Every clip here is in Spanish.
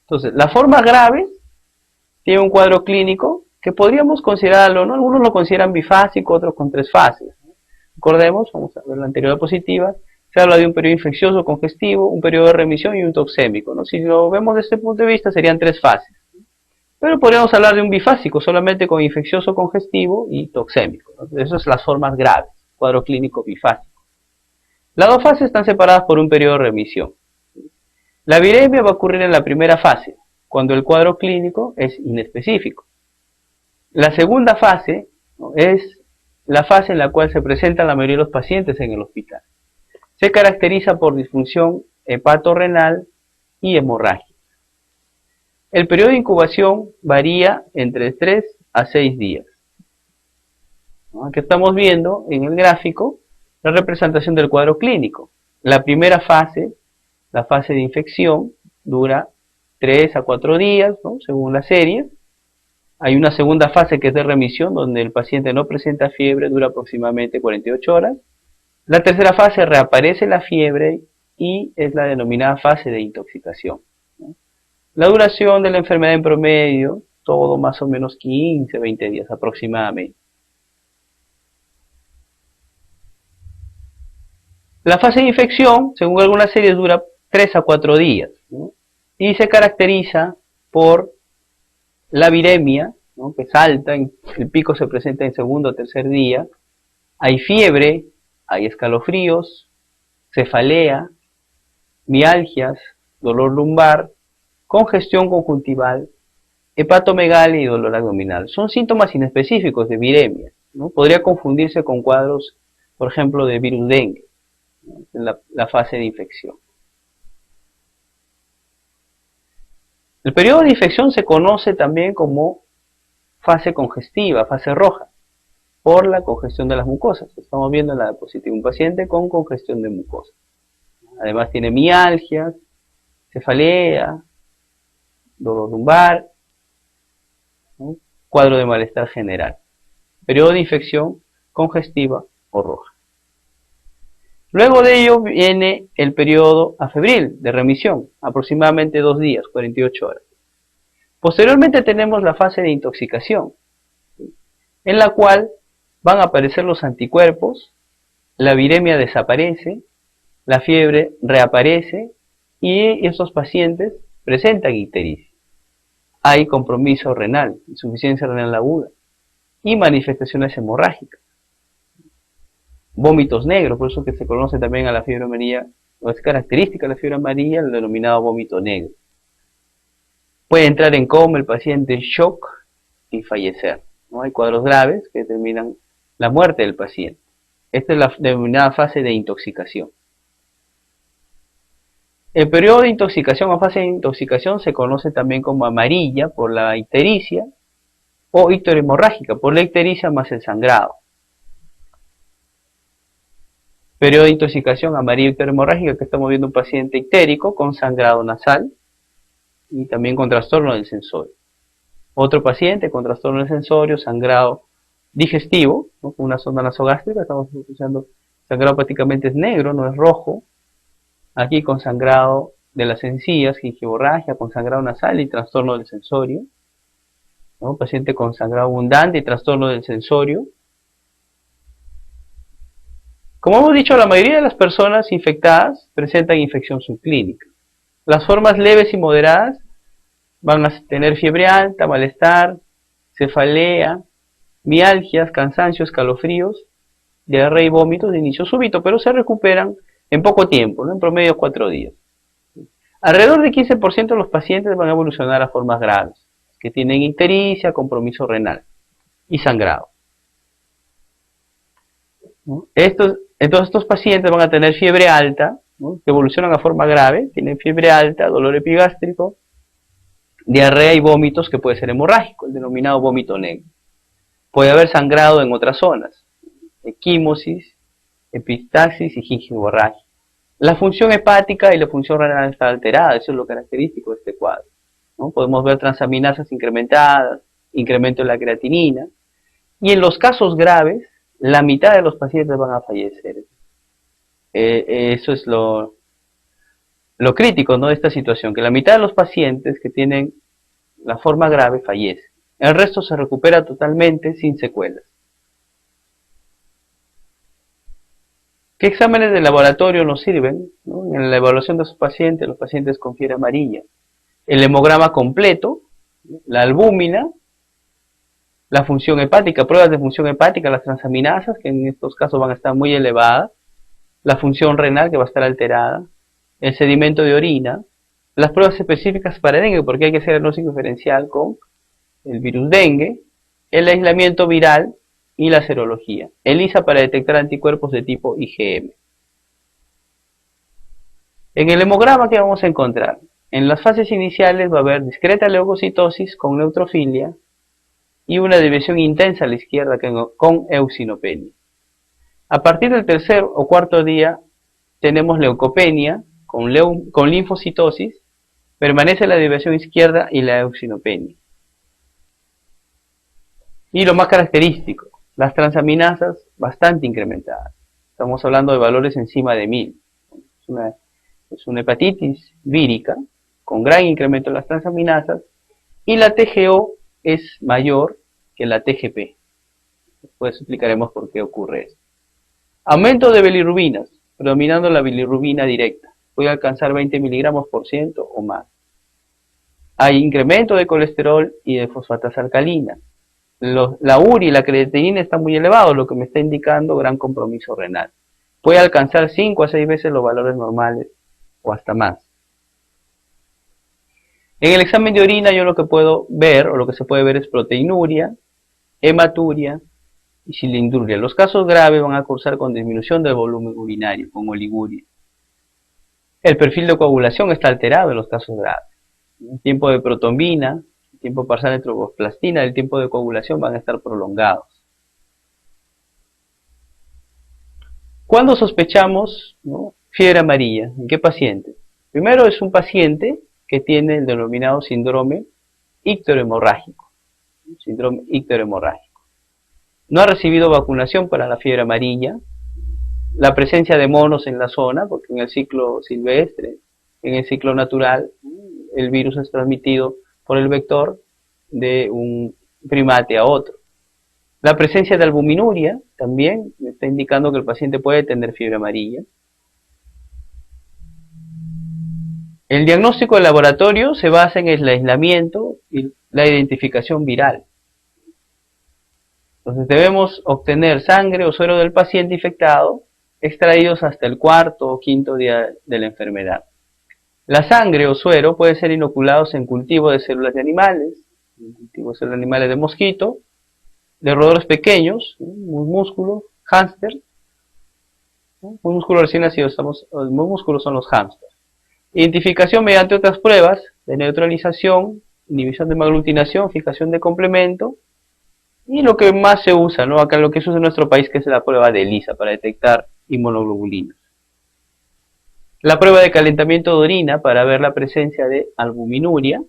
Entonces, la forma grave tiene un cuadro clínico que podríamos considerarlo, ¿no? Algunos lo consideran bifásico, otros con 3 fases. Recordemos, vamos a ver la anterior diapositiva, se habla de un periodo infeccioso congestivo, un periodo de remisión y un toxémico, ¿no? Si lo vemos desde este punto de vista serían 3 fases. Pero podríamos hablar de un bifásico solamente con infeccioso congestivo y toxémico, ¿no? Eso es las formas graves, cuadro clínico bifásico. Las 2 fases están separadas por un periodo de remisión. La viremia va a ocurrir en la primera fase, cuando el cuadro clínico es inespecífico. La segunda fase, ¿no?, es la fase en la cual se presentan la mayoría de los pacientes en el hospital. Se caracteriza por disfunción hepatorrenal y hemorragia. El periodo de incubación varía entre 3 a 6 días. ¿No? Aquí estamos viendo en el gráfico la representación del cuadro clínico. La primera fase, la fase de infección, dura 3 a 4 días, ¿no?, según la serie. Hay una segunda fase que es de remisión, donde el paciente no presenta fiebre, dura aproximadamente 48 horas. La tercera fase reaparece la fiebre y es la denominada fase de intoxicación. La duración de la enfermedad en promedio, todo más o menos 15, 20 días aproximadamente. La fase de infección, según algunas series, dura 3 a 4 días, ¿no?, y se caracteriza por la viremia, ¿no?, que es alta, el pico se presenta en segundo o tercer día, hay fiebre, hay escalofríos, cefalea, mialgias, dolor lumbar, congestión conjuntival, hepatomegalia y dolor abdominal. Son síntomas inespecíficos de viremia, ¿no? Podría confundirse con cuadros, por ejemplo, de virus dengue, ¿no?, en la fase de infección. El periodo de infección se conoce también como fase congestiva, fase roja, por la congestión de las mucosas. Estamos viendo en la diapositiva un paciente con congestión de mucosas. Además tiene mialgias, cefalea, dolor lumbar, ¿no?, cuadro de malestar general. Periodo de infección congestiva o roja. Luego de ello viene el periodo afebril de remisión, aproximadamente 2 días, 48 horas. Posteriormente tenemos la fase de intoxicación, en la cual van a aparecer los anticuerpos, la viremia desaparece, la fiebre reaparece y estos pacientes presentan ictericia. Hay compromiso renal, insuficiencia renal aguda y manifestaciones hemorrágicas. Vómitos negros, por eso que se conoce también a la fiebre amarilla, o es característica de la fiebre amarilla, el denominado vómito negro. Puede entrar en coma el paciente, shock y fallecer, ¿no? Hay cuadros graves que determinan la muerte del paciente. Esta es la denominada fase de intoxicación. El periodo de intoxicación o fase de intoxicación se conoce también como amarilla por la ictericia o icterohemorrágica por la ictericia más el sangrado. Periodo de intoxicación amarilla icterohemorrágica, que estamos viendo un paciente ictérico con sangrado nasal y también con trastorno del sensorio. Otro paciente con trastorno del sensorio, sangrado digestivo, ¿no?, con una sonda nasogástrica, estamos usando sangrado prácticamente es negro, no es rojo. Aquí con sangrado de las encías, gingivorragia, con sangrado nasal y trastorno del sensorio, ¿no?, paciente con sangrado abundante y trastorno del sensorio. Como hemos dicho, la mayoría de las personas infectadas presentan infección subclínica. Las formas leves y moderadas van a tener fiebre alta, malestar, cefalea, mialgias, cansancio, escalofríos, diarrea y vómitos de inicio súbito, pero se recuperan en poco tiempo, ¿no?, en promedio 4 días. Alrededor del 15% de los pacientes van a evolucionar a formas graves, que tienen ictericia, compromiso renal y sangrado, ¿no? Entonces estos pacientes van a tener fiebre alta, ¿no?, que evolucionan a forma grave, tienen fiebre alta, dolor epigástrico, diarrea y vómitos que puede ser hemorrágico, el denominado vómito negro. Puede haber sangrado en otras zonas, equimosis, epistaxis y gingivorragia. La función hepática y la función renal está alterada, eso es lo característico de este cuadro, ¿no? Podemos ver transaminasas incrementadas, incremento de la creatinina, y en los casos graves, la mitad de los pacientes van a fallecer. Eso es lo lo crítico, ¿no?, de esta situación, que la mitad de los pacientes que tienen la forma grave fallece. El resto se recupera totalmente sin secuelas. ¿Qué exámenes de laboratorio nos sirven, ¿no?, en la evaluación de los pacientes con fiebre amarilla? El hemograma completo, la albúmina, la función hepática, pruebas de función hepática, las transaminasas, que en estos casos van a estar muy elevadas, la función renal, que va a estar alterada, el sedimento de orina, las pruebas específicas para dengue, porque hay que hacer el diagnóstico diferencial con el virus dengue, el aislamiento viral y la serología. ELISA para detectar anticuerpos de tipo IgM. En el hemograma, ¿qué vamos a encontrar? En las fases iniciales va a haber discreta leucocitosis con neutrofilia y una desviación intensa a la izquierda con eosinopenia. A partir del tercer o cuarto día tenemos leucopenia con linfocitosis, permanece la desviación izquierda y la eosinopenia. Y lo más característico, las transaminasas bastante incrementadas. Estamos hablando de valores encima de 1000. Es una hepatitis vírica con gran incremento de las transaminasas y la TGO es mayor que la TGP. Después explicaremos por qué ocurre esto. Aumento de bilirrubinas, predominando la bilirrubina directa. Puede alcanzar 20 miligramos por ciento o más. Hay incremento de colesterol y de fosfatasa alcalina. La URI y la creatinina están muy elevados, lo que me está indicando gran compromiso renal. Puede alcanzar 5 a 6 veces los valores normales o hasta más. En el examen de orina yo lo que puedo ver, o lo que se puede ver, es proteinuria, hematuria y cilindruria. Los casos graves van a cursar con disminución del volumen urinario, con oliguria. El perfil de coagulación está alterado en los casos graves. El tiempo de protombina, el tiempo parcial de tromboplastina, el tiempo de coagulación van a estar prolongados. ¿Cuándo sospechamos, ¿no?, fiebre amarilla? ¿En qué paciente? Primero es un paciente que tiene el denominado síndrome icterohemorrágico. Síndrome icterohemorrágico. No ha recibido vacunación para la fiebre amarilla. La presencia de monos en la zona, porque en el ciclo silvestre, en el ciclo natural, el virus es transmitido por el vector de un primate a otro. La presencia de albuminuria también me está indicando que el paciente puede tener fiebre amarilla. El diagnóstico de laboratorio se basa en el aislamiento y la identificación viral. Entonces debemos obtener sangre o suero del paciente infectado, extraídos hasta el cuarto o quinto día de la enfermedad. La sangre o suero puede ser inoculados en cultivo de células de animales, en cultivo de células de animales de mosquito, de roedores pequeños, muy músculos, hámster, muy músculos recién nacidos, muy músculos son los hámsters. Identificación mediante otras pruebas de neutralización, inhibición de maglutinación, fijación de complemento, y lo que más se usa, ¿no?, acá lo que se usa en nuestro país, que es la prueba de ELISA para detectar inmunoglobulinas. La prueba de calentamiento de orina para ver la presencia de albuminuria,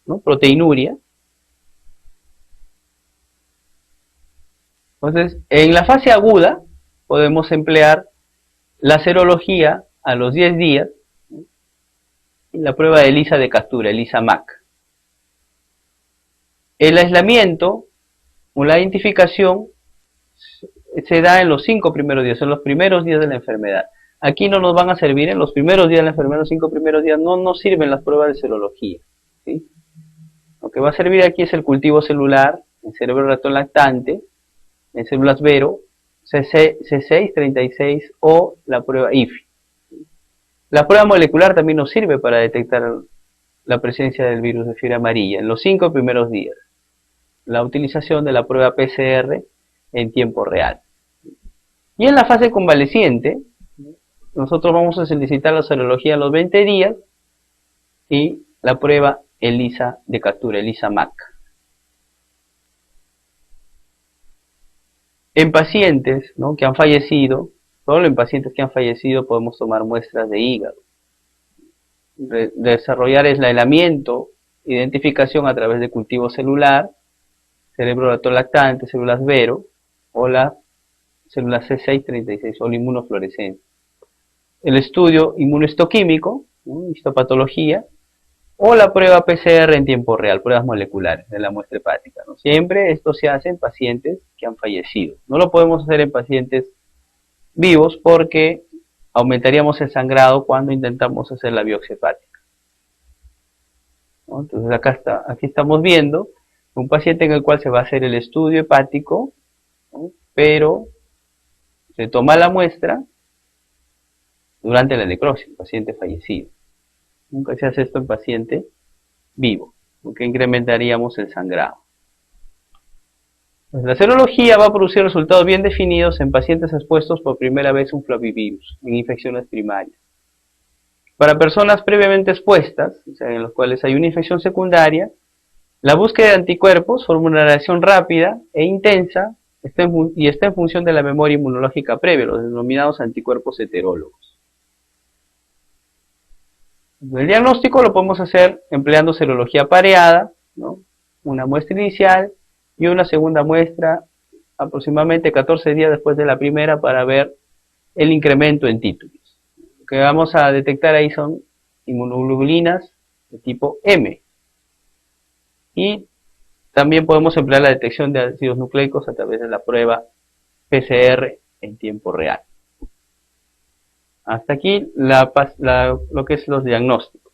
¿no?, proteinuria. Entonces, en la fase aguda podemos emplear la serología a los 10 días, ¿no?, y la prueba de ELISA de captura, ELISA-MAC. El aislamiento o la identificación se da en los 5 primeros días, en los primeros días de la enfermedad. Aquí no nos van a servir en los primeros días de la enfermedad, los 5 primeros días no nos sirven las pruebas de serología, ¿sí? Lo que va a servir aquí es el cultivo celular en cerebro ratón lactante, en células Vero, C6, 36 o la prueba IFI. La prueba molecular también nos sirve para detectar la presencia del virus de fiebre amarilla en los 5 primeros días. La utilización de la prueba PCR en tiempo real. Y en la fase convaleciente, nosotros vamos a solicitar la serología a los 20 días y la prueba ELISA de captura, ELISA-MAC. En pacientes, ¿no?, que han fallecido, solo en pacientes que han fallecido podemos tomar muestras de hígado. Desarrollar aislamiento, identificación a través de cultivo celular, cerebro ratón lactante, células Vero o la célula C6, 36 o la inmunofluorescencia. El estudio inmunohistoquímico ¿no? Histopatología, o la prueba PCR en tiempo real, pruebas moleculares de la muestra hepática, ¿no? Siempre esto se hace en pacientes que han fallecido. No lo podemos hacer en pacientes vivos porque aumentaríamos el sangrado cuando intentamos hacer la biopsia hepática, ¿no? Entonces aquí estamos viendo un paciente en el cual se va a hacer el estudio hepático, ¿no? Pero se toma la muestra durante la necrosis, paciente fallecido. Nunca se hace esto en paciente vivo, porque incrementaríamos el sangrado. Pues la serología va a producir resultados bien definidos en pacientes expuestos por primera vez a un flavivirus en infecciones primarias. Para personas previamente expuestas, o sea, en las cuales hay una infección secundaria, la búsqueda de anticuerpos forma una reacción rápida e intensa y está en función de la memoria inmunológica previa, los denominados anticuerpos heterólogos. El diagnóstico lo podemos hacer empleando serología pareada, ¿no? Una muestra inicial y una segunda muestra aproximadamente 14 días después de la primera para ver el incremento en títulos. Lo que vamos a detectar ahí son inmunoglobulinas de tipo M. Y también podemos emplear la detección de ácidos nucleicos a través de la prueba PCR en tiempo real. Hasta aquí lo que es los diagnósticos.